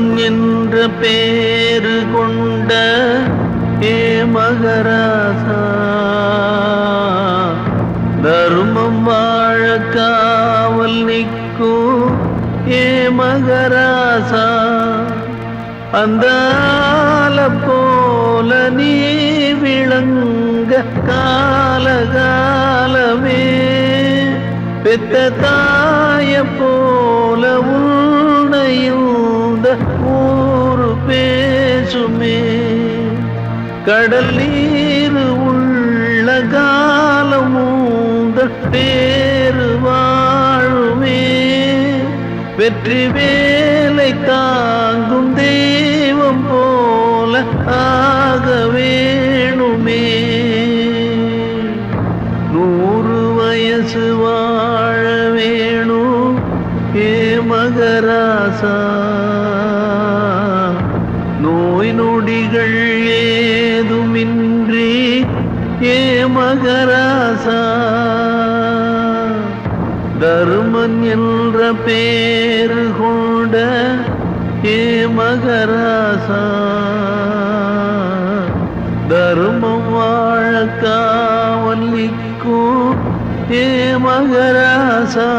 தருமன் என்ற பேரு கொண்ட ஏ மகராசா, தருமம் வாழ காவல் நிற்கும் ஏ மகராசா, அந்த போல நீ விளங்க காலகாலமே, பெத்த தாய போல உன்னையுந்த ஊரு பேசுமே, கடல் நீர் உள்ள காலமூந்த பேரு வாழுமே, வெற்றி வேலை தாங்கும் தெய்வம் போல ஆக வேணுமே, 100 வயசு வாழ வேணும் ஏ மகராசா, நோய் நொடிகள் ஏதுமின்றி ஏ மகராசா, தருமன் என்ற பேரு கொண்ட ஏ மகராசா, தருமம் வாழ காவல் நிற்கும் ஏ மகராசா.